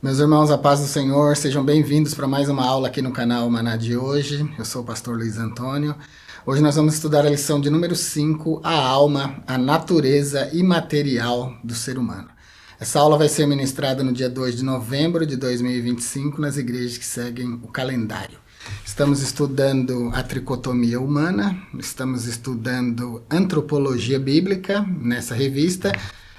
Meus irmãos, a paz do Senhor, sejam bem-vindos para mais uma aula aqui no canal Maná de hoje. Eu sou o pastor Luiz Antônio. Hoje nós vamos estudar a lição de número 5, a alma, a natureza imaterial do ser humano. Essa aula vai ser ministrada no dia 2 de novembro de 2025 nas igrejas que seguem o calendário. Estamos estudando a tricotomia humana, estamos estudando antropologia bíblica nessa revista.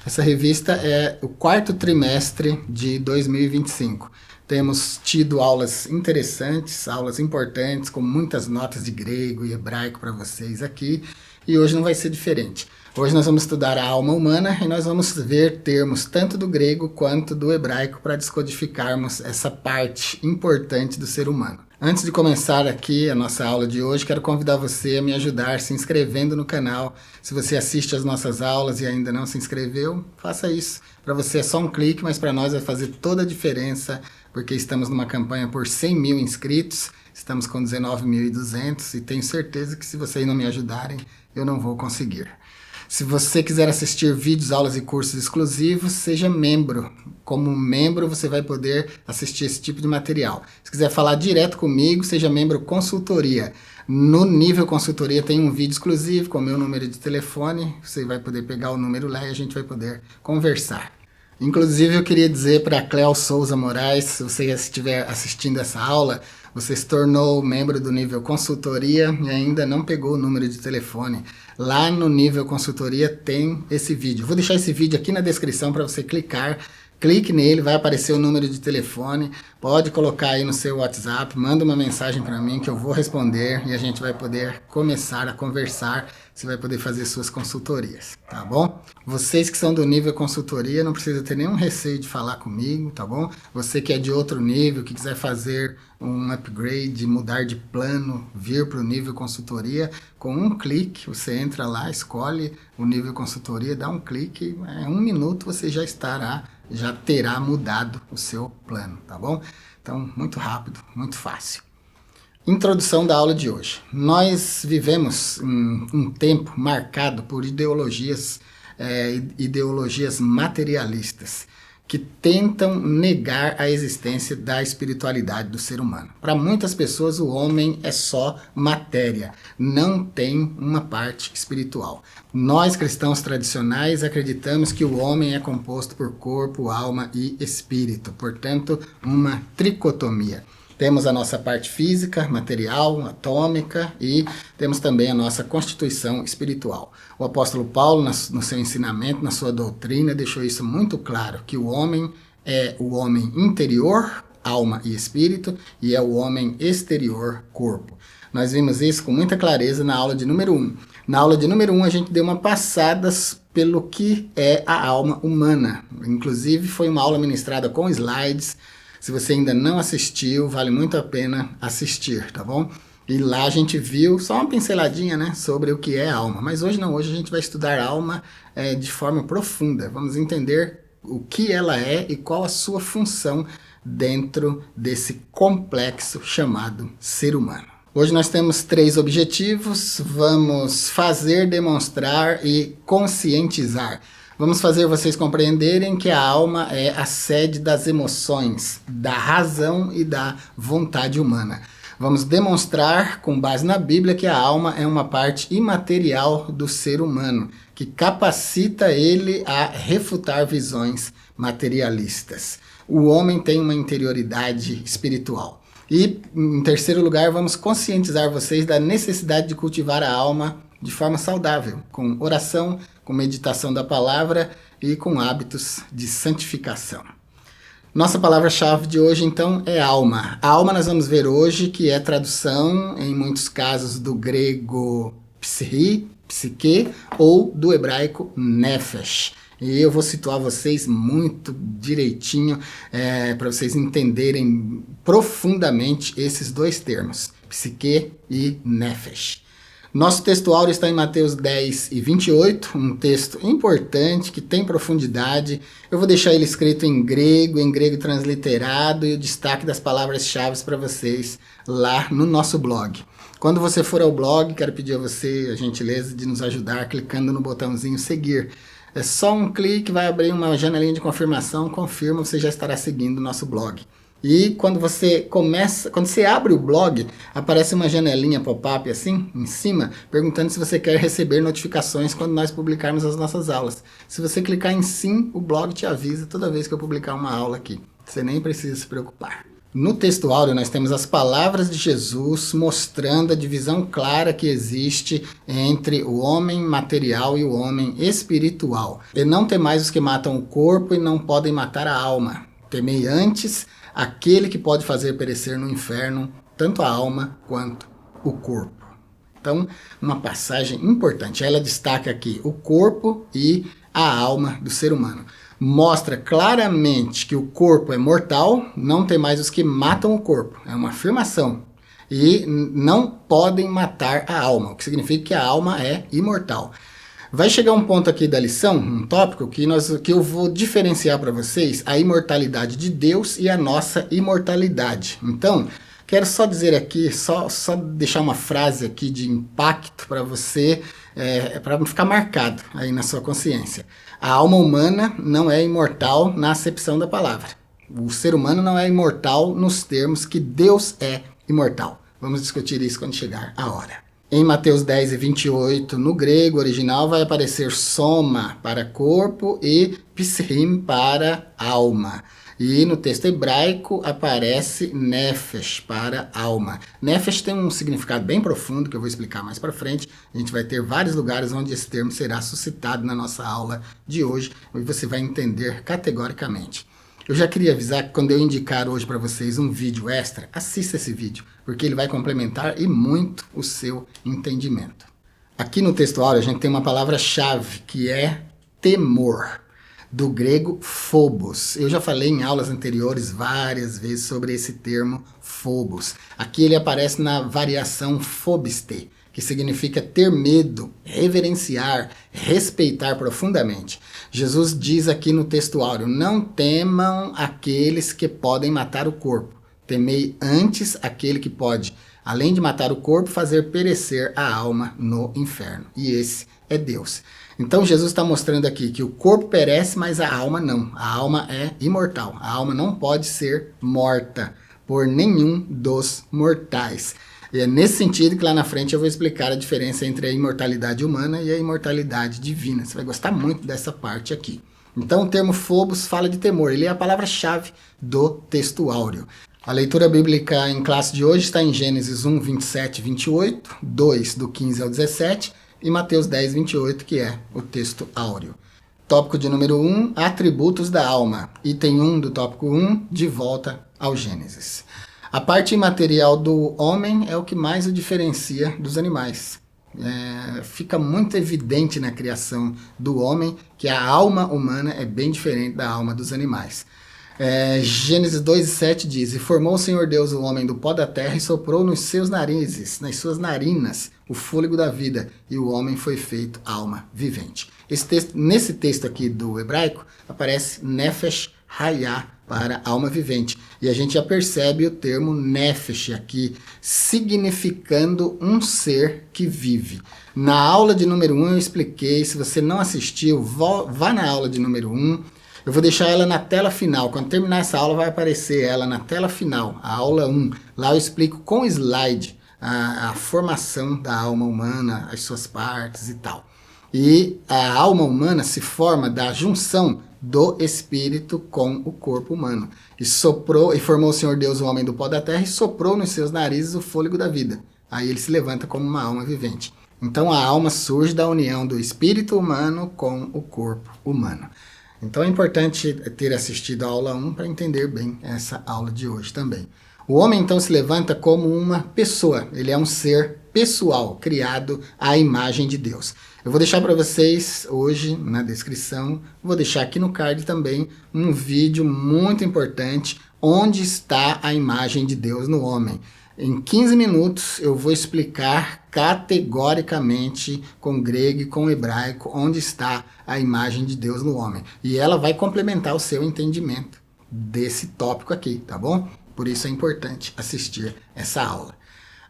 Essa revista é o quarto trimestre de 2025. Temos tido aulas interessantes, aulas importantes, com muitas notas de grego e hebraico para vocês aqui. E hoje não vai ser diferente. Hoje nós vamos estudar a alma humana e nós vamos ver termos tanto do grego quanto do hebraico para descodificarmos essa parte importante do ser humano. Antes de começar aqui a nossa aula de hoje, quero convidar você a me ajudar se inscrevendo no canal. Se você assiste às nossas aulas e ainda não se inscreveu, faça isso. Para você é só um clique, mas para nós vai fazer toda a diferença, porque estamos numa campanha por 100 mil inscritos, estamos com 19.200 e tenho certeza que se vocês não me ajudarem, eu não vou conseguir. Se você quiser assistir vídeos, aulas e cursos exclusivos, seja membro. Como membro, você vai poder assistir esse tipo de material. Se quiser falar direto comigo, seja membro consultoria. No nível consultoria tem um vídeo exclusivo com o meu número de telefone. Você vai poder pegar o número lá e a gente vai poder conversar. Inclusive, eu queria dizer para a Cléo Souza Moraes, se você estiver assistindo essa aula, você se tornou membro do nível consultoria e ainda não pegou o número de telefone. Lá no nível consultoria tem esse vídeo. Vou deixar esse vídeo aqui na descrição para você clicar. Clique nele, vai aparecer o número de telefone. Pode colocar aí no seu WhatsApp, manda uma mensagem para mim que eu vou responder e a gente vai poder começar a conversar. Você vai poder fazer suas consultorias, tá bom? Vocês que são do nível consultoria não precisa ter nenhum receio de falar comigo, tá bom? Você que é de outro nível, que quiser fazer um upgrade, mudar de plano, vir para o nível consultoria, com um clique você entra lá, escolhe o nível consultoria, dá um clique, em 1 minuto você já terá mudado o seu plano, tá bom? Então, muito rápido, muito fácil. Introdução da aula de hoje. Nós vivemos um tempo marcado por ideologias materialistas que tentam negar a existência da espiritualidade do ser humano. Para muitas pessoas, o homem é só matéria, não tem uma parte espiritual. Nós, cristãos tradicionais, acreditamos que o homem é composto por corpo, alma e espírito, portanto, uma tricotomia. Temos a nossa parte física, material, atômica e temos também a nossa constituição espiritual. O apóstolo Paulo, no seu ensinamento, na sua doutrina, deixou isso muito claro, que o homem é o homem interior, alma e espírito, e é o homem exterior, corpo. Nós vimos isso com muita clareza na aula de número 1. Na aula de número 1 a gente deu uma passada pelo que é a alma humana. Inclusive foi uma aula ministrada com slides. Se você ainda não assistiu, vale muito a pena assistir, tá bom? E lá a gente viu só uma pinceladinha, né, sobre o que é alma. Mas hoje não, hoje a gente vai estudar alma de forma profunda. Vamos entender o que ela é e qual a sua função dentro desse complexo chamado ser humano. Hoje nós temos 3 objetivos. Vamos fazer, demonstrar e conscientizar. Vamos fazer vocês compreenderem que a alma é a sede das emoções, da razão e da vontade humana. Vamos demonstrar, com base na Bíblia, que a alma é uma parte imaterial do ser humano, que capacita ele a refutar visões materialistas. O homem tem uma interioridade espiritual. E, em terceiro lugar, vamos conscientizar vocês da necessidade de cultivar a alma de forma saudável, com oração, com meditação da palavra e com hábitos de santificação. Nossa palavra-chave de hoje, então, é alma. A alma nós vamos ver hoje que é tradução, em muitos casos, do grego psique, ou do hebraico nefesh. E eu vou situar vocês muito direitinho para vocês entenderem profundamente esses 2 termos, psique e nefesh. Nosso texto áureo está em Mateus 10 e 28, um texto importante, que tem profundidade. Eu vou deixar ele escrito em grego transliterado, e o destaque das palavras-chave para vocês lá no nosso blog. Quando você for ao blog, quero pedir a você a gentileza de nos ajudar clicando no botãozinho seguir. É só um clique, vai abrir uma janelinha de confirmação, confirma, você já estará seguindo o nosso blog. E quando você abre o blog, aparece uma janelinha pop-up assim, em cima, perguntando se você quer receber notificações quando nós publicarmos as nossas aulas. Se você clicar em sim, o blog te avisa toda vez que eu publicar uma aula aqui. Você nem precisa se preocupar. No texto áureo, nós temos as palavras de Jesus mostrando a divisão clara que existe entre o homem material e o homem espiritual. E não temais os que matam o corpo e não podem matar a alma. Temei antes aquele que pode fazer perecer no inferno tanto a alma quanto o corpo. Então, uma passagem importante. Ela destaca aqui o corpo e a alma do ser humano. Mostra claramente que o corpo é mortal, não tem mais os que matam o corpo. É uma afirmação. E não podem matar a alma, o que significa que a alma é imortal. Vai chegar um ponto aqui da lição, um tópico, que eu vou diferenciar para vocês a imortalidade de Deus e a nossa imortalidade. Então, quero só dizer aqui, só deixar uma frase aqui de impacto para você, para ficar marcado aí na sua consciência. A alma humana não é imortal na acepção da palavra. O ser humano não é imortal nos termos que Deus é imortal. Vamos discutir isso quando chegar a hora. Em Mateus 10 e 28, no grego original, vai aparecer soma para corpo e psirim para alma. E no texto hebraico aparece nefesh para alma. Nefesh tem um significado bem profundo que eu vou explicar mais para frente. A gente vai ter vários lugares onde esse termo será suscitado na nossa aula de hoje e você vai entender categoricamente. Eu já queria avisar que quando eu indicar hoje para vocês um vídeo extra, assista esse vídeo, porque ele vai complementar e muito o seu entendimento. Aqui no texto áureo a gente tem uma palavra-chave que é temor, do grego phobos. Eu já falei em aulas anteriores várias vezes sobre esse termo phobos. Aqui ele aparece na variação phobiste, que significa ter medo, reverenciar, respeitar profundamente. Jesus diz aqui no texto áureo, não temam aqueles que podem matar o corpo. Temei antes aquele que pode, além de matar o corpo, fazer perecer a alma no inferno. E esse é Deus. Então Jesus está mostrando aqui que o corpo perece, mas a alma não. A alma é imortal. A alma não pode ser morta por nenhum dos mortais. E é nesse sentido que lá na frente eu vou explicar a diferença entre a imortalidade humana e a imortalidade divina. Você vai gostar muito dessa parte aqui. Então o termo phobos fala de temor. Ele é a palavra-chave do texto áureo. A leitura bíblica em classe de hoje está em Gênesis 1, 27 e 28, 2 do 15 ao 17 e Mateus 10, 28, que é o texto áureo. Tópico de número 1, atributos da alma. Item 1 do tópico 1, de volta ao Gênesis. A parte imaterial do homem é o que mais o diferencia dos animais. Fica muito evidente na criação do homem que a alma humana é bem diferente da alma dos animais. Gênesis 2 e 7 diz, e formou o Senhor Deus o homem do pó da terra e soprou nos seus narizes, nas suas narinas, o fôlego da vida, e o homem foi feito alma vivente. Nesse texto aqui do hebraico, aparece nefesh hayah, para alma vivente. E a gente já percebe o termo nefesh aqui, significando um ser que vive. Na aula de número 1 eu expliquei, se você não assistiu, vá na aula de número 1, eu vou deixar ela na tela final. Quando terminar essa aula vai aparecer ela na tela final, a aula 1. Lá eu explico com slide a formação da alma humana, as suas partes e tal. E a alma humana se forma da junção do espírito com o corpo humano. E formou o Senhor Deus o homem do pó da terra e soprou nos seus narizes o fôlego da vida. Aí ele se levanta como uma alma vivente. Então a alma surge da união do espírito humano com o corpo humano. Então é importante ter assistido a aula 1 para entender bem essa aula de hoje também. O homem então se levanta como uma pessoa, ele é um ser pessoal, criado à imagem de Deus. Eu vou deixar para vocês hoje na descrição, vou deixar aqui no card também um vídeo muito importante, onde está a imagem de Deus no homem. Em 15 minutos eu vou explicar categoricamente com grego e com hebraico onde está a imagem de Deus no homem. E ela vai complementar o seu entendimento desse tópico aqui, tá bom? Por isso é importante assistir essa aula.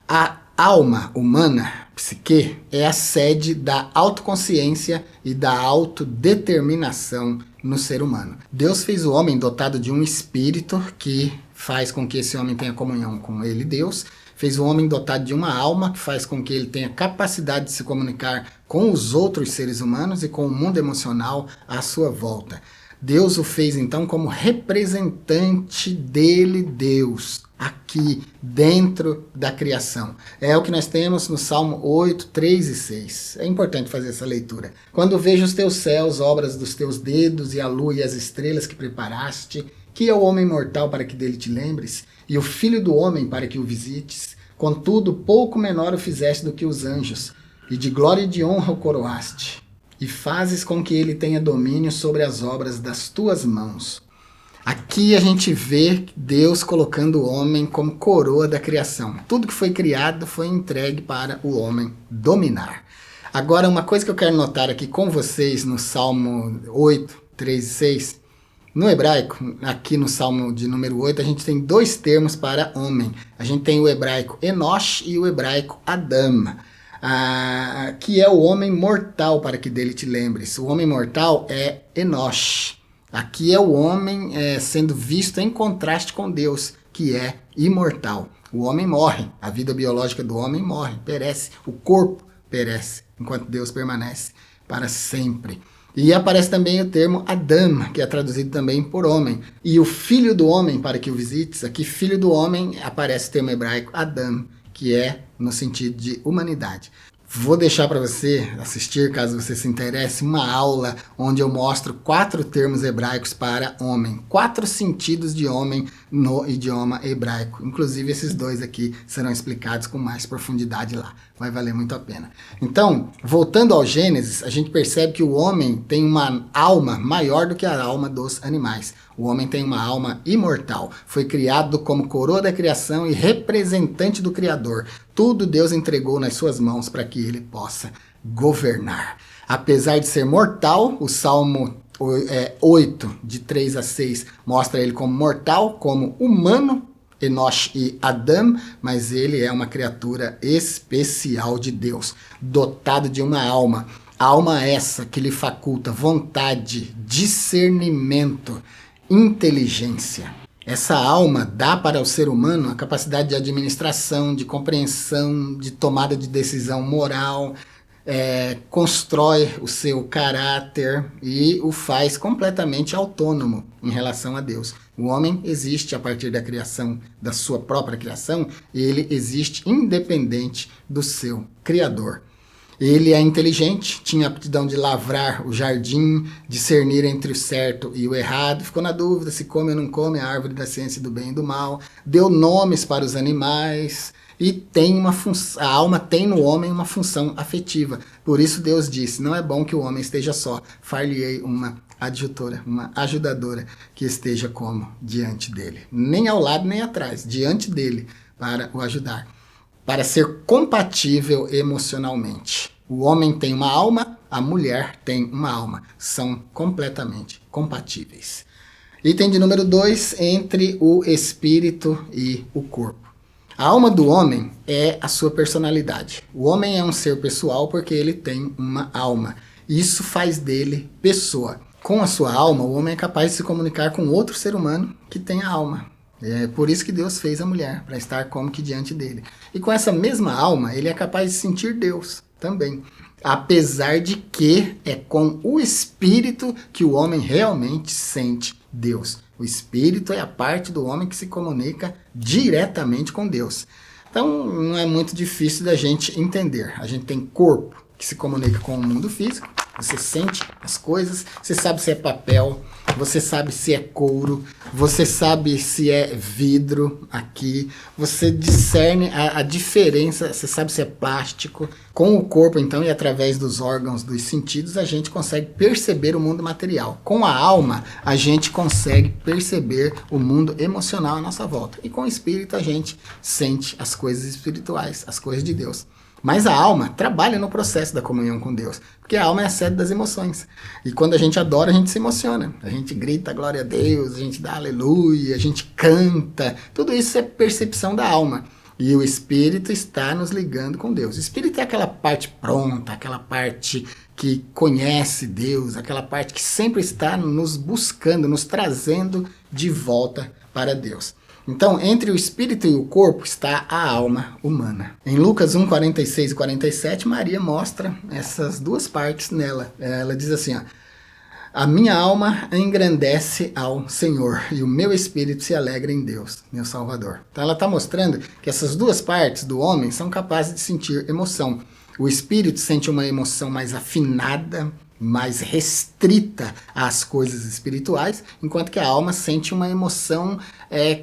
A alma humana, psique, é a sede da autoconsciência e da autodeterminação no ser humano. Deus fez o homem dotado de um espírito que faz com que esse homem tenha comunhão com ele, Deus. Fez o homem dotado de uma alma que faz com que ele tenha capacidade de se comunicar com os outros seres humanos e com o mundo emocional à sua volta. Deus o fez então como representante dele, Deus, aqui dentro da criação. É o que nós temos no Salmo 8, 3 e 6. É importante fazer essa leitura. Quando vejo os teus céus, obras dos teus dedos, e a lua e as estrelas que preparaste, que é o homem mortal para que dele te lembres, e o filho do homem para que o visites, contudo pouco menor o fizeste do que os anjos, e de glória e de honra o coroaste, e fazes com que ele tenha domínio sobre as obras das tuas mãos. Aqui a gente vê Deus colocando o homem como coroa da criação. Tudo que foi criado foi entregue para o homem dominar. Agora, uma coisa que eu quero notar aqui com vocês no Salmo 8, 3 e 6, no hebraico, aqui no Salmo de número 8, a gente tem dois termos para homem. A gente tem o hebraico Enosh e o hebraico Adam, que é o homem mortal, para que dele te lembres. O homem mortal é Enosh. Aqui é o homem sendo visto em contraste com Deus, que é imortal. O homem morre, a vida biológica do homem morre, perece, o corpo perece, enquanto Deus permanece para sempre. E aparece também o termo Adam, que é traduzido também por homem. E o filho do homem, para que o visites, aqui filho do homem, aparece o termo hebraico Adam, que é no sentido de humanidade. Vou deixar para você assistir, caso você se interesse, uma aula onde eu mostro 4 termos hebraicos para homem. 4 sentidos de homem no idioma hebraico. Inclusive esses 2 aqui serão explicados com mais profundidade lá. Vai valer muito a pena. Então, voltando ao Gênesis, a gente percebe que o homem tem uma alma maior do que a alma dos animais. O homem tem uma alma imortal. Foi criado como coroa da criação e representante do Criador. Tudo Deus entregou nas suas mãos para que ele possa governar. Apesar de ser mortal, o Salmo 8, de 3 a 6, mostra ele como mortal, como humano, Enosh e Adam, mas ele é uma criatura especial de Deus, dotado de uma alma. Alma essa que lhe faculta vontade, discernimento, inteligência. Essa alma dá para o ser humano a capacidade de administração, de compreensão, de tomada de decisão moral, constrói o seu caráter e o faz completamente autônomo em relação a Deus. O homem existe a partir da criação, da sua própria criação, e ele existe independente do seu Criador. Ele é inteligente, tinha a aptidão de lavrar o jardim, discernir entre o certo e o errado, ficou na dúvida se come ou não come a árvore da ciência do bem e do mal, deu nomes para os animais e tem a alma tem no homem uma função afetiva. Por isso Deus disse, não é bom que o homem esteja só, far-lhe-ei uma adjutora, uma ajudadora que esteja como diante dele. Nem ao lado nem atrás, diante dele para o ajudar. Para ser compatível emocionalmente. O homem tem uma alma, a mulher tem uma alma. São completamente compatíveis. Item de número 2, entre o espírito e o corpo. A alma do homem é a sua personalidade. O homem é um ser pessoal porque ele tem uma alma. Isso faz dele pessoa. Com a sua alma, o homem é capaz de se comunicar com outro ser humano que tem a alma. É por isso que Deus fez a mulher, para estar como que diante dele. E com essa mesma alma, ele é capaz de sentir Deus também. Apesar de que é com o espírito que o homem realmente sente Deus. O espírito é a parte do homem que se comunica diretamente com Deus. Então não é muito difícil da gente entender. A gente tem corpo que se comunica com o mundo físico. Você sente as coisas, você sabe se é papel, você sabe se é couro, você sabe se é vidro aqui, você discerne a diferença, você sabe se é plástico. Com o corpo, então, e através dos órgãos dos sentidos, a gente consegue perceber o mundo material. Com a alma, a gente consegue perceber o mundo emocional à nossa volta. E com o espírito, a gente sente as coisas espirituais, as coisas de Deus. Mas a alma trabalha no processo da comunhão com Deus, porque a alma é a sede das emoções. E quando a gente adora, a gente se emociona. A gente grita glória a Deus, a gente dá aleluia, a gente canta. Tudo isso é percepção da alma. E o Espírito está nos ligando com Deus. O Espírito é aquela parte pronta, aquela parte que conhece Deus, aquela parte que sempre está nos buscando, nos trazendo de volta para Deus. Então, entre o espírito e o corpo está a alma humana. Em Lucas 1, 46 e 47, Maria mostra essas duas partes nela. Ela diz assim, ó, a minha alma engrandece ao Senhor e o meu espírito se alegra em Deus, meu Salvador. Então ela está mostrando que essas duas partes do homem são capazes de sentir emoção. O espírito sente uma emoção mais afinada, mais restrita às coisas espirituais, enquanto que a alma sente uma emoção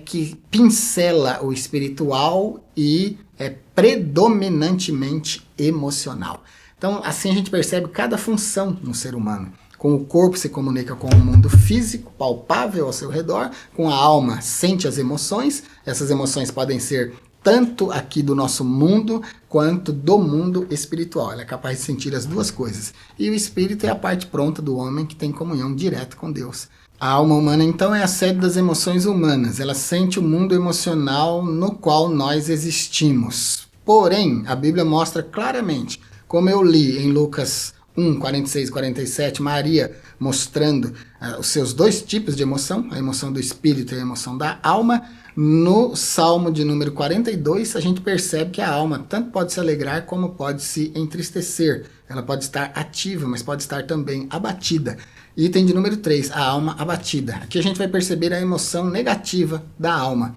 que pincela o espiritual e é predominantemente emocional. Então assim a gente percebe cada função no ser humano. Com o corpo se comunica com o mundo físico, palpável ao seu redor. Com a alma sente as emoções. Essas emoções podem ser tanto aqui do nosso mundo, quanto do mundo espiritual. Ela é capaz de sentir as duas coisas. E o espírito é a parte pronta do homem que tem comunhão direta com Deus. A alma humana, então, é a sede das emoções humanas. Ela sente o mundo emocional no qual nós existimos. Porém, a Bíblia mostra claramente, como eu li em Lucas 1, 46 e 47, Maria mostrando os seus dois tipos de emoção, a emoção do espírito e a emoção da alma. No Salmo de número 42, a gente percebe que a alma tanto pode se alegrar como pode se entristecer. Ela pode estar ativa, mas pode estar também abatida. Item de número 3, a alma abatida. Aqui a gente vai perceber a emoção negativa da alma.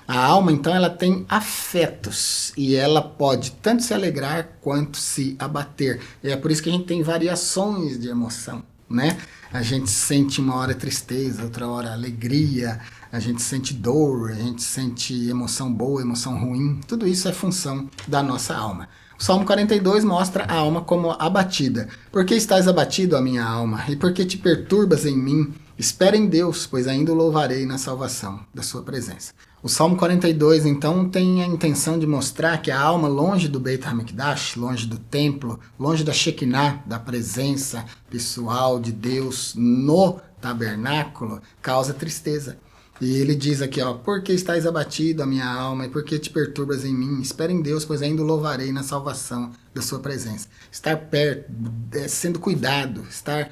A alma, então, ela tem afetos e ela pode tanto se alegrar quanto se abater. E é por isso que a gente tem variações de emoção, né? A gente sente uma hora tristeza, outra hora alegria, a gente sente dor, a gente sente emoção boa, emoção ruim. Tudo isso é função da nossa alma. O Salmo 42 mostra a alma como abatida. Por que estás abatido, a minha alma? E por que te perturbas em mim? Espera em Deus, pois ainda o louvarei na salvação da sua presença. O Salmo 42, então, tem a intenção de mostrar que a alma longe do Beit HaMikdash, longe do templo, longe da Shekinah, da presença pessoal de Deus no tabernáculo, causa tristeza. E ele diz aqui, ó, por que estás abatido, a minha alma, e por que te perturbas em mim? Espera em Deus, pois ainda o louvarei na salvação da sua presença. Estar perto, sendo cuidado, estar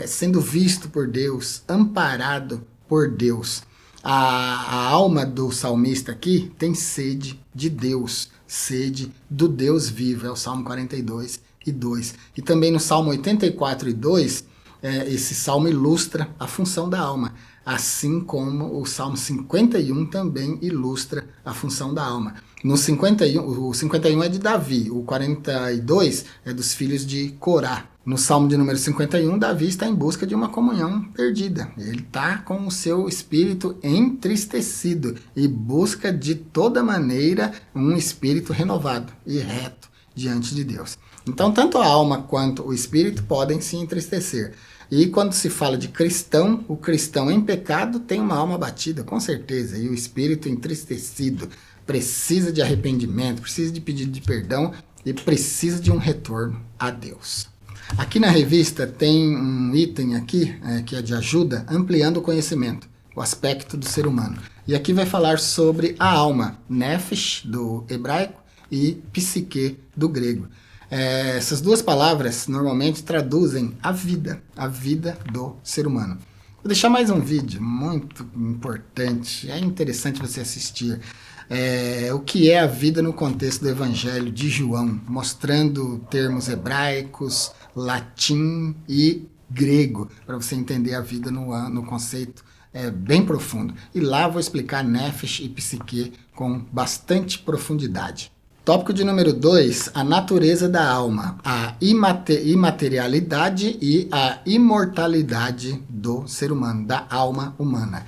sendo visto por Deus, amparado por Deus. A alma do salmista aqui tem sede de Deus, sede do Deus vivo, é o Salmo 42 e 2. E também no Salmo 84 e 2, esse salmo ilustra a função da alma, assim como o Salmo 51 também ilustra a função da alma. No 51, o 51 é de Davi, o 42 é dos filhos de Corá. No Salmo de número 51, Davi está em busca de uma comunhão perdida. Ele está com o seu espírito entristecido e busca de toda maneira um espírito renovado e reto diante de Deus. Então, tanto a alma quanto o espírito podem se entristecer. E quando se fala de cristão, o cristão em pecado tem uma alma abatida, com certeza, e o espírito entristecido precisa de arrependimento, precisa de pedido de perdão e precisa de um retorno a Deus. Aqui na revista tem um item aqui, que é de ajuda, ampliando o conhecimento, o aspecto do ser humano. E aqui vai falar sobre a alma, nefesh, do hebraico, e psique, do grego. Essas duas palavras normalmente traduzem a vida do ser humano. Vou deixar mais um vídeo muito importante, é interessante você assistir. O que é a vida no contexto do Evangelho de João, mostrando termos hebraicos, latim e grego, para você entender a vida no conceito bem profundo. E lá vou explicar nefesh e psique com bastante profundidade. Tópico de número 2, a natureza da alma, a imaterialidade e a imortalidade do ser humano, da alma humana.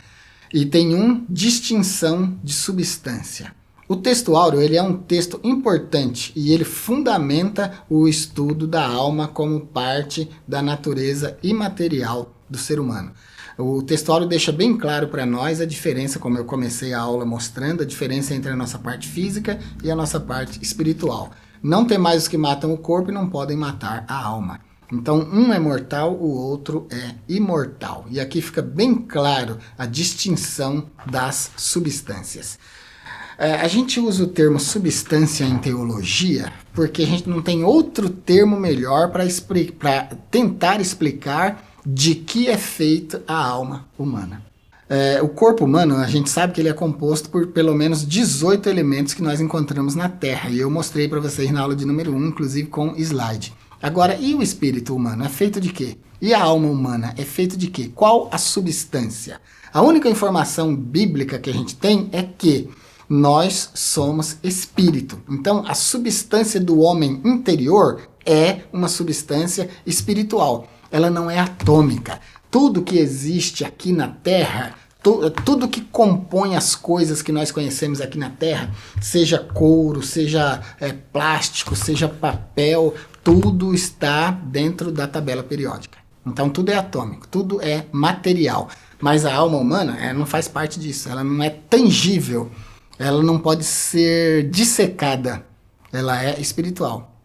Item 1, distinção de substância. O texto áureo ele é um texto importante e ele fundamenta o estudo da alma como parte da natureza imaterial do ser humano. O texto áureo deixa bem claro para nós a diferença, como eu comecei a aula mostrando, a diferença entre a nossa parte física e a nossa parte espiritual. Não tem mais os que matam o corpo e não podem matar a alma. Então, um é mortal, o outro é imortal. E aqui fica bem claro a distinção das substâncias. A gente usa o termo substância em teologia porque a gente não tem outro termo melhor para tentar explicar de que é feita a alma humana. O corpo humano, a gente sabe que ele é composto por pelo menos 18 elementos que nós encontramos na Terra. E eu mostrei para vocês na aula de número 1, inclusive com slide. Agora, e o espírito humano? É feito de quê? E a alma humana é feita de quê? Qual a substância? A única informação bíblica que a gente tem é que nós somos espírito. Então, a substância do homem interior é uma substância espiritual. Ela não é atômica. Tudo que existe aqui na Terra, tudo que compõe as coisas que nós conhecemos aqui na Terra, seja couro, seja plástico, seja papel, tudo está dentro da tabela periódica. Então, tudo é atômico, tudo é material. Mas a alma humana não faz parte disso. Ela não é tangível. Ela não pode ser dissecada. Ela é espiritual.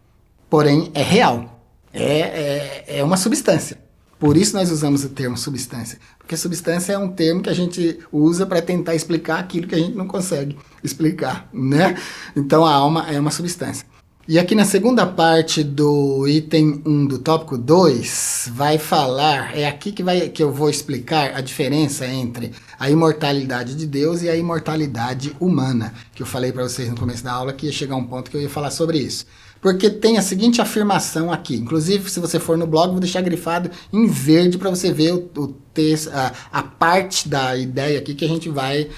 Porém, é real. É uma substância. Por isso nós usamos o termo substância. Porque substância é um termo que a gente usa para tentar explicar aquilo que a gente não consegue explicar, né? Então a alma é uma substância. E aqui na segunda parte do item 1 do tópico 2, vai falar, é aqui que eu vou explicar a diferença entre a imortalidade de Deus e a imortalidade humana, que eu falei para vocês no começo da aula que ia chegar um ponto que eu ia falar sobre isso. Porque tem a seguinte afirmação aqui, inclusive se você for no blog, eu vou deixar grifado em verde para você ver o texto, a parte da ideia aqui que a gente vai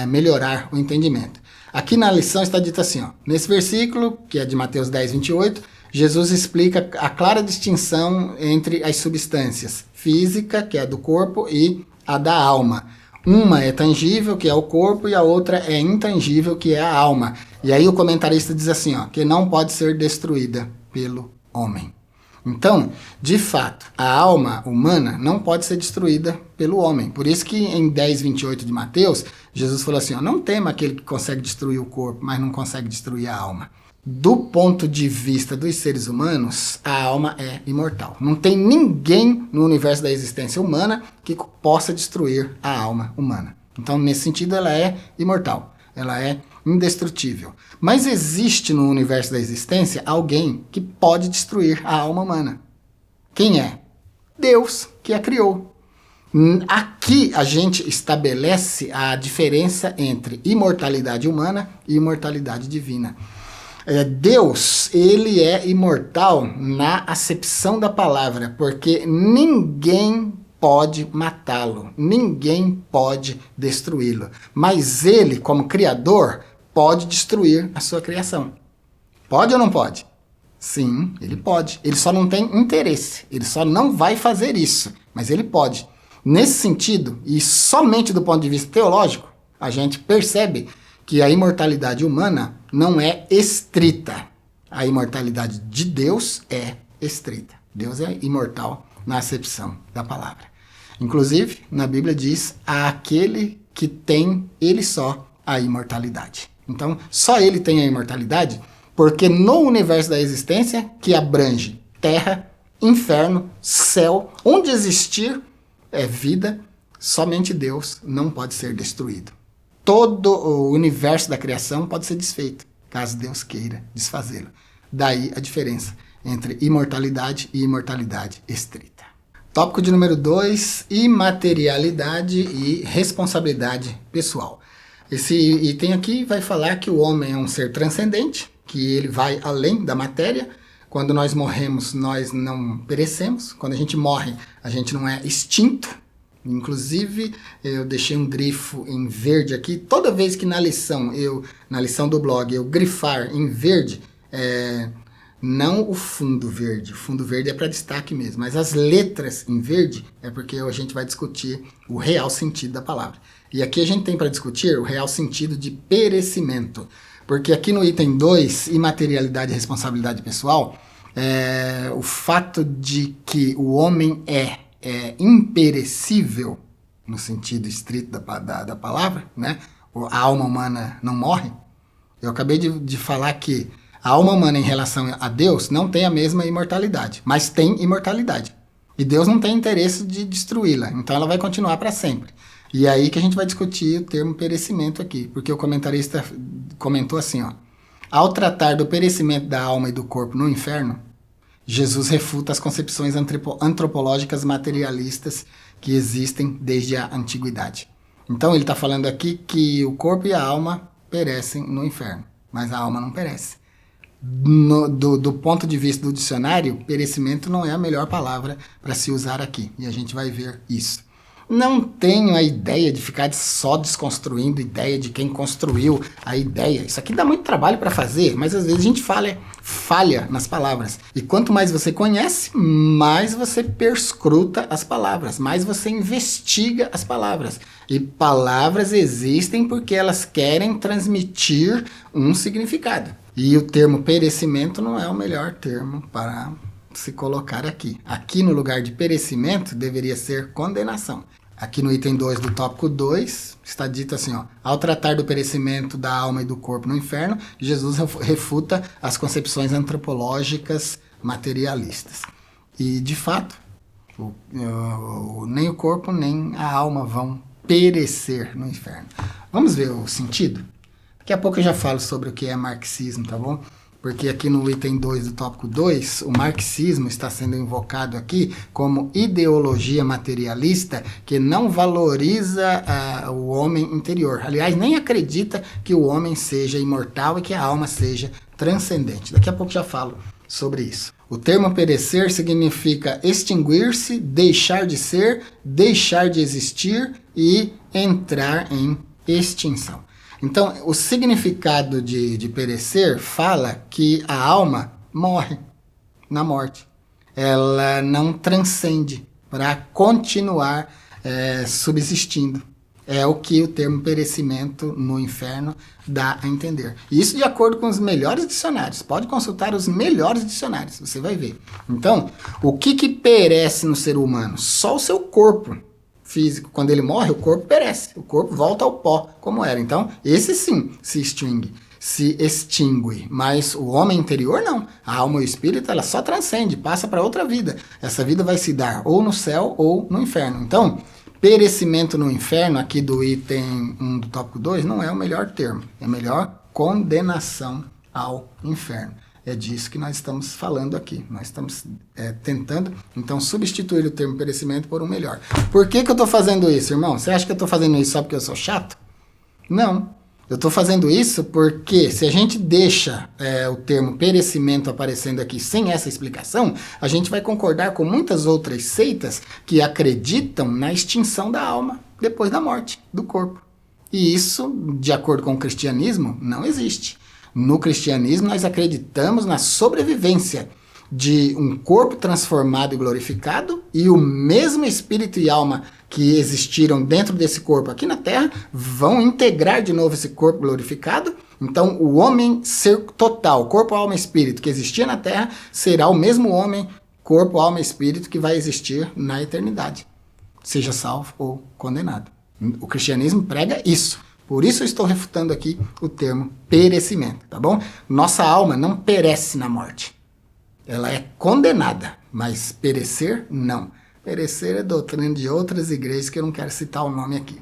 melhorar o entendimento. Aqui na lição está dito assim, ó, nesse versículo, que é de Mateus 10, 28, Jesus explica a clara distinção entre as substâncias física, que é a do corpo, e a da alma. Uma é tangível, que é o corpo, e a outra é intangível, que é a alma. E aí o comentarista diz assim, ó, que não pode ser destruída pelo homem. Então, de fato, a alma humana não pode ser destruída pelo homem. Por isso que em 10, 28 de Mateus, Jesus falou assim, ó, não tema aquele que consegue destruir o corpo, mas não consegue destruir a alma. Do ponto de vista dos seres humanos, a alma é imortal. Não tem ninguém no universo da existência humana que possa destruir a alma humana. Então, nesse sentido, ela é imortal. Ela é indestrutível. Mas existe no universo da existência alguém que pode destruir a alma humana. Quem é? Deus, que a criou. Aqui a gente estabelece a diferença entre imortalidade humana e imortalidade divina. Deus, ele é imortal na acepção da palavra, porque ninguém pode matá-lo, ninguém pode destruí-lo. Mas ele, como criador, pode destruir a sua criação. Pode ou não pode? Sim, ele pode. Ele só não tem interesse, ele só não vai fazer isso, mas ele pode. Nesse sentido, e somente do ponto de vista teológico, a gente percebe que a imortalidade humana não é estrita. A imortalidade de Deus é estrita. Deus é imortal na acepção da palavra. Inclusive, na Bíblia diz, aquele que tem, ele só, a imortalidade. Então, só ele tem a imortalidade, porque no universo da existência, que abrange terra, inferno, céu, onde existir vida, somente Deus não pode ser destruído. Todo o universo da criação pode ser desfeito, caso Deus queira desfazê-lo. Daí a diferença entre imortalidade e imortalidade estrita. Tópico de número 2, imaterialidade e responsabilidade pessoal. Esse item aqui vai falar que o homem é um ser transcendente, que ele vai além da matéria. Quando nós morremos, nós não perecemos. Quando a gente morre, a gente não é extinto. Inclusive, eu deixei um grifo em verde aqui. Toda vez que na lição do blog, eu grifar em verde, não o fundo verde. O fundo verde é para destaque mesmo. Mas as letras em verde é porque a gente vai discutir o real sentido da palavra. E aqui a gente tem para discutir o real sentido de perecimento. Porque aqui no item 2, imaterialidade e responsabilidade pessoal, o fato de que o homem é imperecível, no sentido estrito da palavra, né? A alma humana não morre. Eu acabei de falar que a alma humana em relação a Deus não tem a mesma imortalidade, mas tem imortalidade. E Deus não tem interesse de destruí-la, então ela vai continuar para sempre. E é aí que a gente vai discutir o termo perecimento aqui, porque o comentarista comentou assim, ó: ao tratar do perecimento da alma e do corpo no inferno, Jesus refuta as concepções antropológicas materialistas que existem desde a antiguidade. Então ele está falando aqui que o corpo e a alma perecem no inferno, mas a alma não perece. Do ponto de vista do dicionário, perecimento não é a melhor palavra para se usar aqui, e a gente vai ver isso. Não tenho a ideia de ficar só desconstruindo ideia de quem construiu a ideia. Isso aqui dá muito trabalho para fazer, mas às vezes a gente falha nas palavras. E quanto mais você conhece, mais você perscruta as palavras, mais você investiga as palavras. E palavras existem porque elas querem transmitir um significado. E o termo perecimento não é o melhor termo para se colocar aqui. Aqui no lugar de perecimento deveria ser condenação. Aqui no item 2 do tópico 2 está dito assim, ó: ao tratar do perecimento da alma e do corpo no inferno, Jesus refuta as concepções antropológicas materialistas. E de fato, nem o corpo nem a alma vão perecer no inferno. Vamos ver o sentido? Daqui a pouco eu já falo sobre o que é marxismo, tá bom? Porque aqui no item 2 do tópico 2, o marxismo está sendo invocado aqui como ideologia materialista que não valoriza o homem interior. Aliás, nem acredita que o homem seja imortal e que a alma seja transcendente. Daqui a pouco já falo sobre isso. O termo perecer significa extinguir-se, deixar de ser, deixar de existir e entrar em extinção. Então, o significado de perecer fala que a alma morre na morte. Ela não transcende para continuar subsistindo. É o que o termo perecimento no inferno dá a entender. Isso de acordo com os melhores dicionários. Pode consultar os melhores dicionários, você vai ver. Então, o que perece no ser humano? Só o seu corpo físico. Quando ele morre, o corpo perece. O corpo volta ao pó, como era. Então, esse sim se extingue. Mas o homem interior não. A alma e o espírito, ela só transcende, passa para outra vida. Essa vida vai se dar ou no céu ou no inferno. Então, perecimento no inferno, aqui do item 1 do tópico 2, não é o melhor termo. É melhor condenação ao inferno. É disso que nós estamos falando aqui. Nós estamos tentando, então, substituir o termo perecimento por um melhor. Por que eu estou fazendo isso, irmão? Você acha que eu estou fazendo isso só porque eu sou chato? Não. Eu estou fazendo isso porque se a gente deixa o termo perecimento aparecendo aqui sem essa explicação, a gente vai concordar com muitas outras seitas que acreditam na extinção da alma depois da morte do corpo. E isso, de acordo com o cristianismo, não existe. No cristianismo, nós acreditamos na sobrevivência de um corpo transformado e glorificado e o mesmo espírito e alma que existiram dentro desse corpo aqui na Terra vão integrar de novo esse corpo glorificado. Então, o homem ser total, corpo, alma e espírito, que existia na Terra, será o mesmo homem, corpo, alma e espírito que vai existir na eternidade, seja salvo ou condenado. O cristianismo prega isso. Por isso eu estou refutando aqui o termo perecimento, tá bom? Nossa alma não perece na morte. Ela é condenada, mas perecer, não. Perecer é doutrina de outras igrejas que eu não quero citar o nome aqui.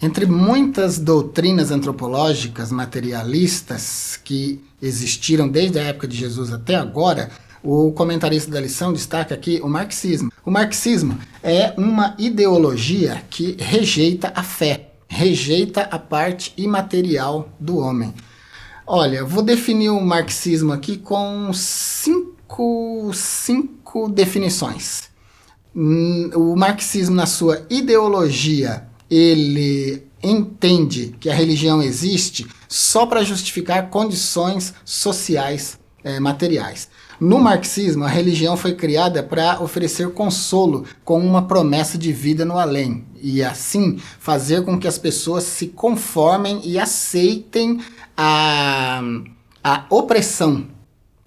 Entre muitas doutrinas antropológicas materialistas que existiram desde a época de Jesus até agora, o comentarista da lição destaca aqui o marxismo. O marxismo é uma ideologia que rejeita a fé. Rejeita a parte imaterial do homem. Olha, vou definir o marxismo aqui com cinco definições. O marxismo, na sua ideologia, ele entende que a religião existe só para justificar condições sociais materiais. No marxismo, a religião foi criada para oferecer consolo com uma promessa de vida no além e assim fazer com que as pessoas se conformem e aceitem a opressão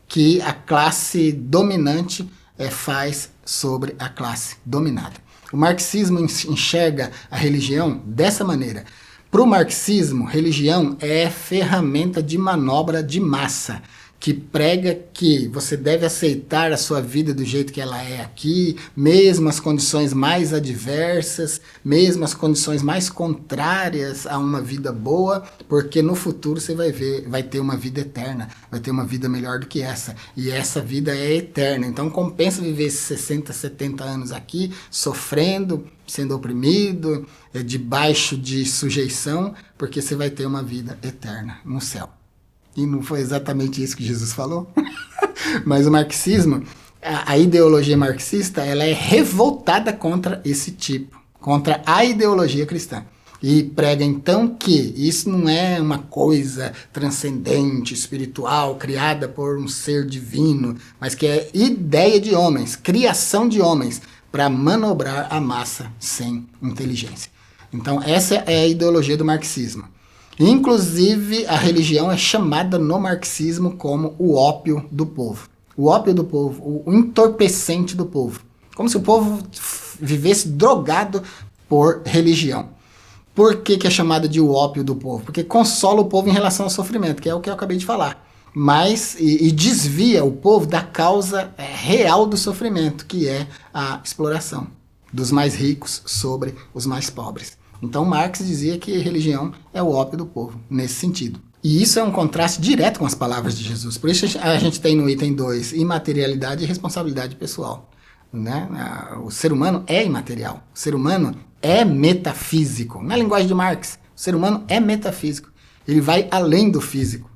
que a classe dominante faz sobre a classe dominada. O marxismo enxerga a religião dessa maneira. Para o marxismo, religião é ferramenta de manobra de massa, que prega que você deve aceitar a sua vida do jeito que ela é aqui, mesmo as condições mais adversas, mesmo as condições mais contrárias a uma vida boa, porque no futuro você vai ter uma vida eterna, vai ter uma vida melhor do que essa, e essa vida é eterna. Então compensa viver esses 60, 70 anos aqui, sofrendo, sendo oprimido, debaixo de sujeição, porque você vai ter uma vida eterna no céu. E não foi exatamente isso que Jesus falou. Mas o marxismo, a ideologia marxista, ela é revoltada contra esse tipo, contra a ideologia cristã. E prega então que isso não é uma coisa transcendente, espiritual, criada por um ser divino, mas que é ideia de homens, criação de homens, para manobrar a massa sem inteligência. Então essa é a ideologia do marxismo. Inclusive, a religião é chamada no marxismo como o ópio do povo. O ópio do povo, o entorpecente do povo. Como se o povo vivesse drogado por religião. Por que é chamada de o ópio do povo? Porque consola o povo em relação ao sofrimento, que é o que eu acabei de falar. Mas, e desvia o povo da causa real do sofrimento, que é a exploração dos mais ricos sobre os mais pobres. Então Marx dizia que religião é o ópio do povo, nesse sentido. E isso é um contraste direto com as palavras de Jesus. Por isso a gente tem no item 2 imaterialidade e responsabilidade pessoal. Né? O ser humano é imaterial. O ser humano é metafísico. Na linguagem de Marx, o ser humano é metafísico. Ele vai além do físico.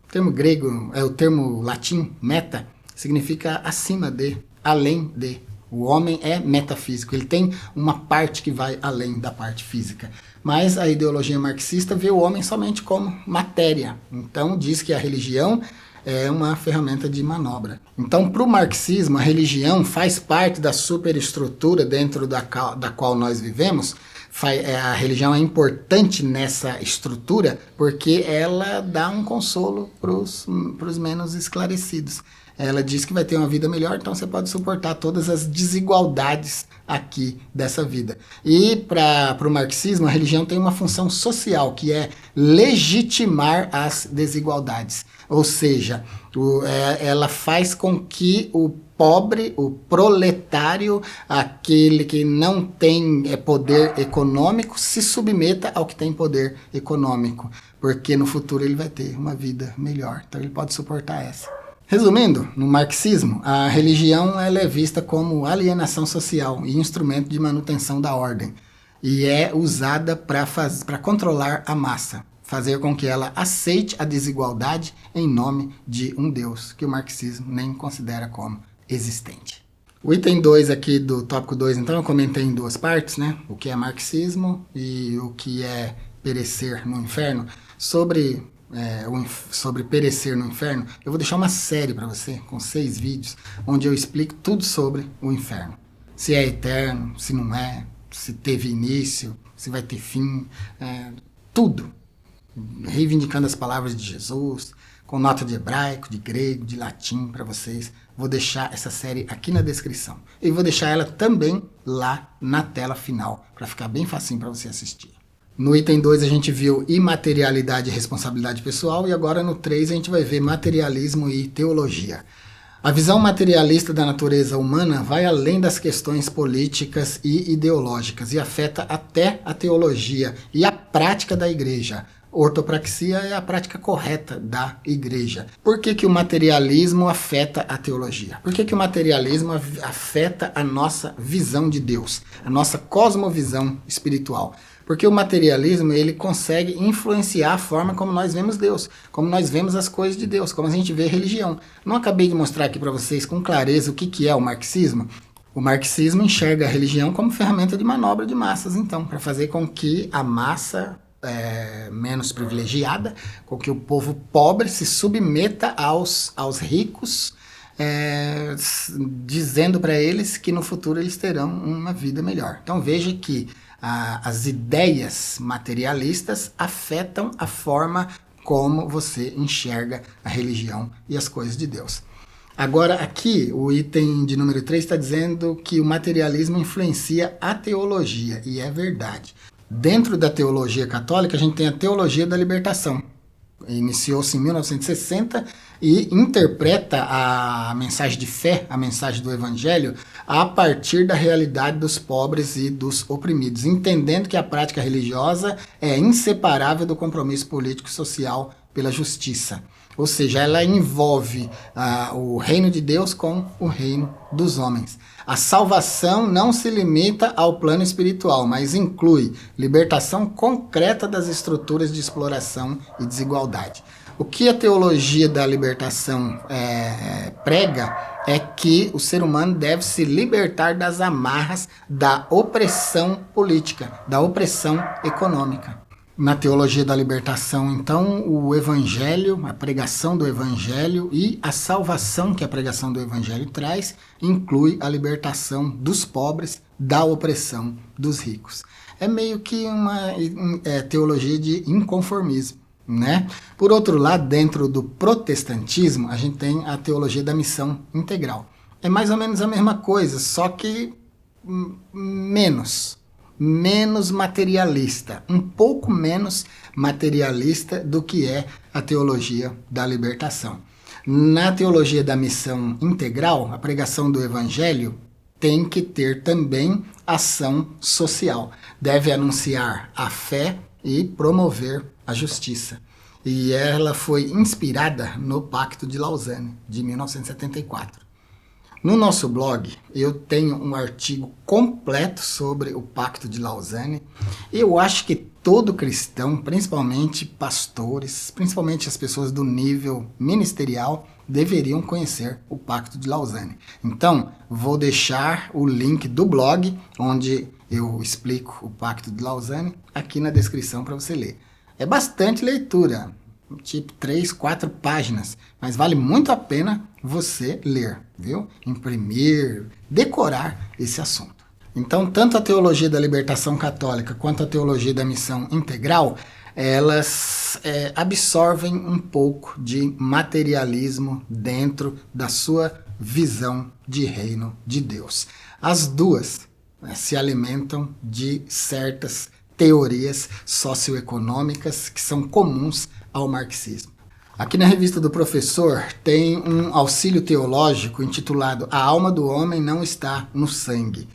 O termo grego, o termo latim, meta, significa acima de, além de. O homem é metafísico, ele tem uma parte que vai além da parte física. Mas a ideologia marxista vê o homem somente como matéria. Então diz que a religião é uma ferramenta de manobra. Então, para o marxismo, a religião faz parte da superestrutura dentro da qual nós vivemos. A religião é importante nessa estrutura porque ela dá um consolo para os menos esclarecidos. Ela diz que vai ter uma vida melhor, então você pode suportar todas as desigualdades aqui dessa vida. E para o marxismo, a religião tem uma função social, que é legitimar as desigualdades. Ou seja, ela faz com que o pobre, o proletário, aquele que não tem poder econômico, se submeta ao que tem poder econômico. Porque no futuro ele vai ter uma vida melhor. Então ele pode suportar essa. Resumindo, no marxismo, a religião ela é vista como alienação social e instrumento de manutenção da ordem. E é usada para controlar a massa, fazer com que ela aceite a desigualdade em nome de um Deus, que o marxismo nem considera como existente. O item 2 aqui do tópico 2, então, eu comentei em duas partes, né? O que é marxismo e o que é perecer no inferno. Sobre perecer no inferno, eu vou deixar uma série para você, com 6 vídeos, onde eu explico tudo sobre o inferno. Se é eterno, se não é, se teve início, se vai ter fim, tudo. Reivindicando as palavras de Jesus, com nota de hebraico, de grego, de latim para vocês. Vou deixar essa série aqui na descrição. E vou deixar ela também lá na tela final, para ficar bem facinho para você assistir. No item 2 a gente viu imaterialidade e responsabilidade pessoal, e agora no 3 a gente vai ver materialismo e teologia. A visão materialista da natureza humana vai além das questões políticas e ideológicas e afeta até a teologia e a prática da igreja. Ortopraxia é a prática correta da igreja. Por que o materialismo afeta a teologia? Por que o materialismo afeta a nossa visão de Deus, a nossa cosmovisão espiritual? Porque o materialismo ele consegue influenciar a forma como nós vemos Deus, como nós vemos as coisas de Deus, como a gente vê a religião. Não acabei de mostrar aqui para vocês com clareza o que é o marxismo? O marxismo enxerga a religião como ferramenta de manobra de massas, então, para fazer com que a massa menos privilegiada, com que o povo pobre se submeta aos ricos, dizendo para eles que no futuro eles terão uma vida melhor. Então veja que as ideias materialistas afetam a forma como você enxerga a religião e as coisas de Deus. Agora aqui o item de número 3 está dizendo que o materialismo influencia a teologia, e é verdade. Dentro da teologia católica a gente tem a teologia da libertação. Iniciou-se em 1960 e interpreta a mensagem de fé, a mensagem do Evangelho, a partir da realidade dos pobres e dos oprimidos, entendendo que a prática religiosa é inseparável do compromisso político e social pela justiça. Ou seja, ela envolve o reino de Deus com o reino dos homens. A salvação não se limita ao plano espiritual, mas inclui libertação concreta das estruturas de exploração e desigualdade. O que a teologia da libertação prega é que o ser humano deve se libertar das amarras da opressão política, da opressão econômica. Na teologia da libertação, então, o evangelho, a pregação do evangelho e a salvação que a pregação do evangelho traz, inclui a libertação dos pobres da opressão dos ricos. É meio que uma teologia de inconformismo, né? Por outro lado, dentro do protestantismo, a gente tem a teologia da missão integral. É mais ou menos a mesma coisa, só que menos materialista, um pouco menos materialista do que é a teologia da libertação. Na teologia da missão integral, a pregação do evangelho tem que ter também ação social. Deve anunciar a fé e promover a justiça. E ela foi inspirada no Pacto de Lausanne, de 1974. No nosso blog, eu tenho um artigo completo sobre o Pacto de Lausanne. Eu acho que todo cristão, principalmente pastores, principalmente as pessoas do nível ministerial, deveriam conhecer o Pacto de Lausanne. Então, vou deixar o link do blog, onde eu explico o Pacto de Lausanne, aqui na descrição para você ler. É bastante leitura, tipo 3, 4 páginas, mas vale muito a pena você ler, viu? Imprimir, decorar esse assunto. Então, tanto a teologia da libertação católica quanto a teologia da missão integral, elas absorvem um pouco de materialismo dentro da sua visão de reino de Deus. As duas se alimentam de certas teorias socioeconômicas que são comuns ao marxismo. Aqui na revista do professor tem um auxílio teológico intitulado A Alma do Homem Não Está no Sangue.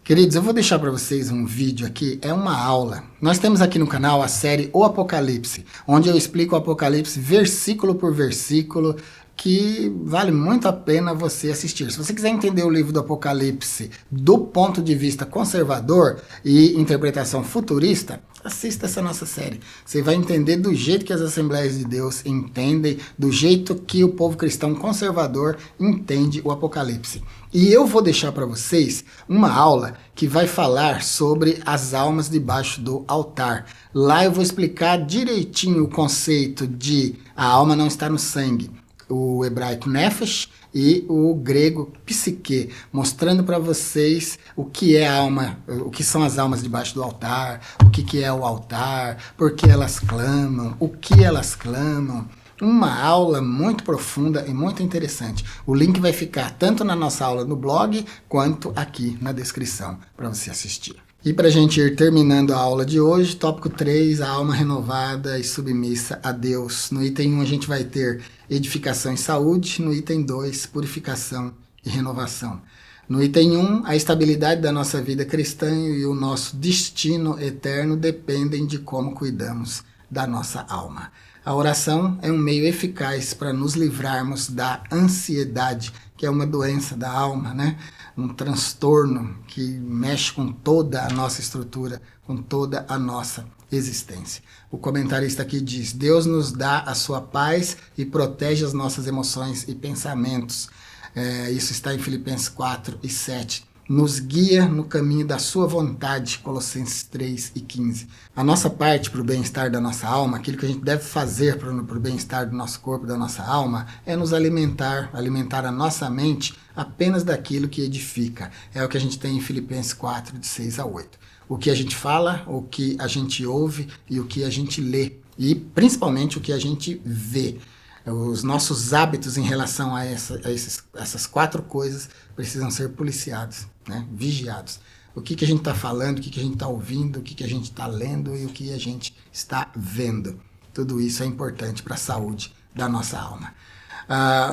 Queridos, eu vou deixar para vocês um vídeo aqui, é uma aula. Nós temos aqui no canal a série O Apocalipse, onde eu explico o Apocalipse versículo por versículo, que vale muito a pena você assistir. Se você quiser entender o livro do Apocalipse do ponto de vista conservador e interpretação futurista, assista essa nossa série. Você vai entender do jeito que as Assembleias de Deus entendem, do jeito que o povo cristão conservador entende o Apocalipse. E eu vou deixar para vocês uma aula que vai falar sobre as almas debaixo do altar. Lá eu vou explicar direitinho o conceito de a alma não está no sangue, o hebraico nefesh e o grego psique, mostrando para vocês o que é a alma, o que são as almas debaixo do altar, o que é o altar, por que elas clamam, o que elas clamam. Uma aula muito profunda e muito interessante. O link vai ficar tanto na nossa aula no blog, quanto aqui na descrição para você assistir. E para a gente ir terminando a aula de hoje, tópico 3, a alma renovada e submissa a Deus. No item 1 a gente vai ter edificação e saúde, no item 2, purificação e renovação. No item 1, a estabilidade da nossa vida cristã e o nosso destino eterno dependem de como cuidamos da nossa alma. A oração é um meio eficaz para nos livrarmos da ansiedade, que é uma doença da alma, né? Um transtorno que mexe com toda a nossa estrutura, com toda a nossa existência. O comentarista aqui diz: Deus nos dá a sua paz e protege as nossas emoções e pensamentos. Isso está em Filipenses 4 e 7. Nos guia no caminho da sua vontade, Colossenses 3 e 15. A nossa parte para o bem-estar da nossa alma, aquilo que a gente deve fazer para o bem-estar do nosso corpo, da nossa alma, é nos alimentar a nossa mente apenas daquilo que edifica. É o que a gente tem em Filipenses 4, de 6 a 8. O que a gente fala, o que a gente ouve e o que a gente lê. E principalmente o que a gente vê. Os nossos hábitos em relação a essas 4 coisas precisam ser policiados, né? Vigiados. O que a gente está falando, o que a gente está ouvindo, o que a gente está lendo e o que a gente está vendo. tudo isso é importante para a saúde da nossa alma.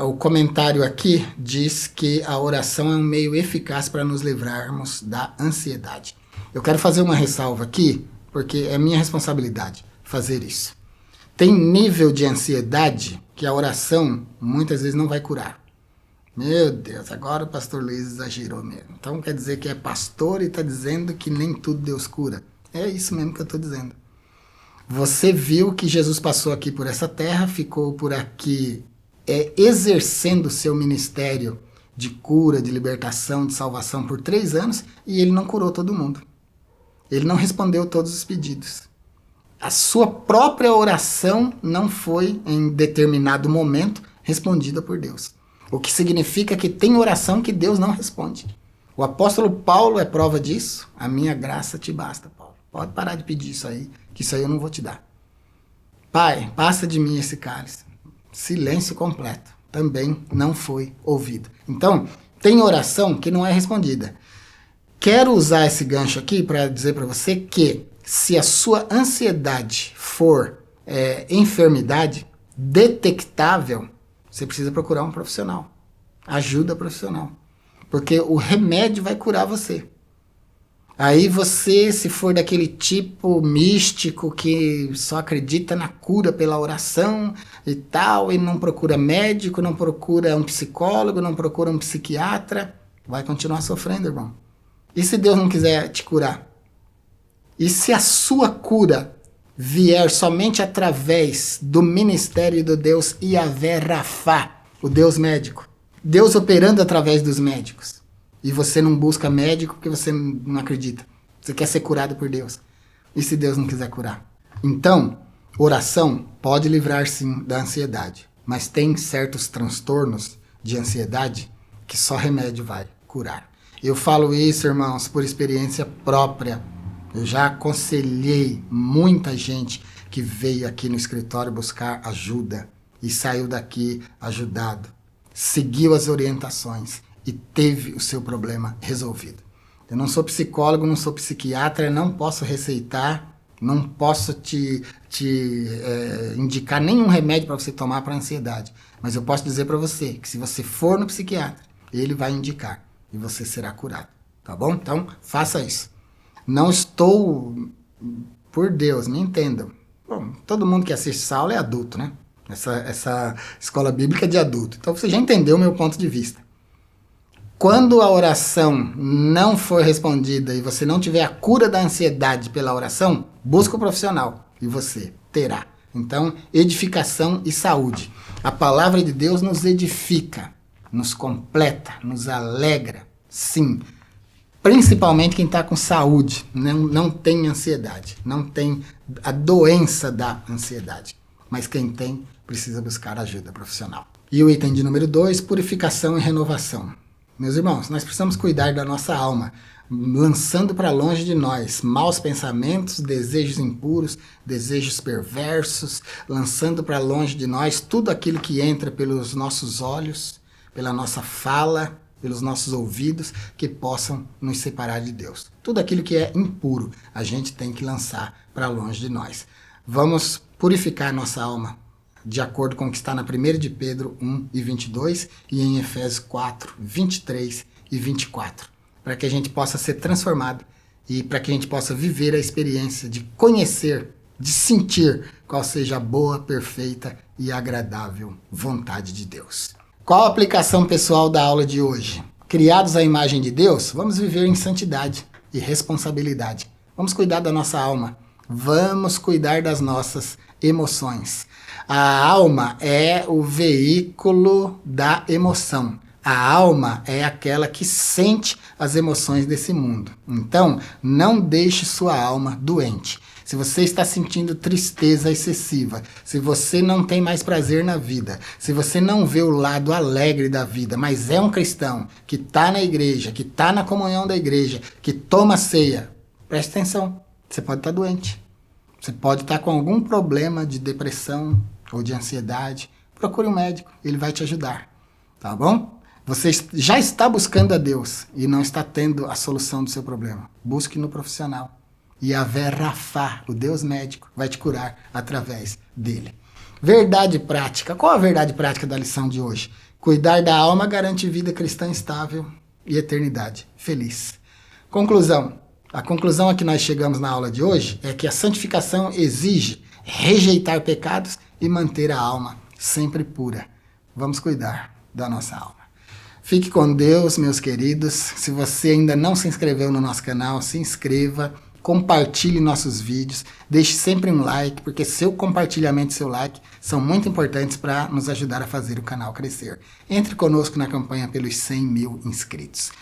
O comentário aqui diz que a oração é um meio eficaz para nos livrarmos da ansiedade. Eu quero fazer uma ressalva aqui, porque é minha responsabilidade fazer isso. Tem nível de ansiedade que a oração muitas vezes não vai curar. Meu Deus, agora o pastor Luiz exagerou mesmo. Então quer dizer que é pastor e está dizendo que nem tudo Deus cura. É isso mesmo que eu estou dizendo. Você viu que Jesus passou aqui por essa terra, ficou por aqui exercendo o seu ministério de cura, de libertação, de salvação por 3 anos e ele não curou todo mundo. Ele não respondeu todos os pedidos. A sua própria oração não foi, em determinado momento, respondida por Deus. O que significa que tem oração que Deus não responde. O apóstolo Paulo é prova disso. A minha graça te basta, Paulo. Pode parar de pedir isso aí, que isso aí eu não vou te dar. Pai, passa de mim esse cálice. Silêncio completo. Também não foi ouvido. Então, tem oração que não é respondida. Quero usar esse gancho aqui para dizer para você que se a sua ansiedade for enfermidade detectável, você precisa procurar um profissional. Ajuda profissional. Porque o remédio vai curar você. Aí você, se for daquele tipo místico que só acredita na cura pela oração e tal, e não procura médico, não procura um psicólogo, não procura um psiquiatra, vai continuar sofrendo, irmão. E se Deus não quiser te curar? E se a sua cura vier somente através do ministério do Deus Yahvé Rafá, o Deus médico? Deus operando através dos médicos. E você não busca médico porque você não acredita. Você quer ser curado por Deus. E se Deus não quiser curar? Então, oração pode livrar sim da ansiedade. Mas tem certos transtornos de ansiedade que só remédio vai curar. Eu falo isso, irmãos, por experiência própria. Eu já aconselhei muita gente que veio aqui no escritório buscar ajuda e saiu daqui ajudado. Seguiu as orientações e teve o seu problema resolvido. Eu não sou psicólogo, não sou psiquiatra, não posso receitar, não posso te indicar nenhum remédio para você tomar para ansiedade. Mas eu posso dizer para você que se você for no psiquiatra, ele vai indicar e você será curado. Tá bom? Então, faça isso. Não estou, por Deus, me entendam. Bom, todo mundo que assiste essa aula é adulto, né? Essa escola bíblica é de adulto. Então você já entendeu o meu ponto de vista. Quando a oração não for respondida e você não tiver a cura da ansiedade pela oração, busca o profissional e você terá. Então, edificação e saúde. A palavra de Deus nos edifica, nos completa, nos alegra. Sim, principalmente quem está com saúde, não tem ansiedade, não tem a doença da ansiedade. Mas quem tem, precisa buscar ajuda profissional. E o item de número 2, purificação e renovação. Meus irmãos, nós precisamos cuidar da nossa alma, lançando para longe de nós maus pensamentos, desejos impuros, desejos perversos, lançando para longe de nós tudo aquilo que entra pelos nossos olhos, pela nossa fala, pelos nossos ouvidos, que possam nos separar de Deus. Tudo aquilo que é impuro, a gente tem que lançar para longe de nós. Vamos purificar nossa alma, de acordo com o que está na 1 de Pedro 1 e 22 e em Efésios 4, 23 e 24. Para que a gente possa ser transformado e para que a gente possa viver a experiência de conhecer, de sentir qual seja a boa, perfeita e agradável vontade de Deus. Qual a aplicação pessoal da aula de hoje? Criados à imagem de Deus, vamos viver em santidade e responsabilidade. Vamos cuidar da nossa alma. Vamos cuidar das nossas emoções. A alma é o veículo da emoção. A alma é aquela que sente as emoções desse mundo. Então, não deixe sua alma doente. Se você está sentindo tristeza excessiva, se você não tem mais prazer na vida, se você não vê o lado alegre da vida, mas é um cristão que está na igreja, que está na comunhão da igreja, que toma ceia, preste atenção, você pode estar doente. Você pode estar com algum problema de depressão ou de ansiedade. Procure um médico, ele vai te ajudar, tá bom? Você já está buscando a Deus e não está tendo a solução do seu problema. Busque no profissional. Yahvé Rafá, o Deus médico, vai te curar através dele. Verdade prática. Qual a verdade prática da lição de hoje? Cuidar da alma garante vida cristã estável e eternidade feliz. Conclusão. A conclusão a que nós chegamos na aula de hoje é que a santificação exige rejeitar pecados e manter a alma sempre pura. Vamos cuidar da nossa alma. Fique com Deus, meus queridos. Se você ainda não se inscreveu no nosso canal, se inscreva, compartilhe nossos vídeos, deixe sempre um like, porque seu compartilhamento e seu like são muito importantes para nos ajudar a fazer o canal crescer. Entre conosco na campanha pelos 100 mil inscritos.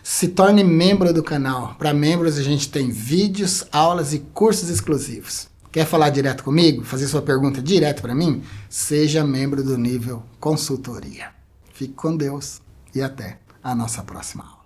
Se torne membro do canal. Para membros a gente tem vídeos, aulas e cursos exclusivos. Quer falar direto comigo? Fazer sua pergunta direto para mim? Seja membro do nível consultoria. Fique com Deus e até a nossa próxima aula.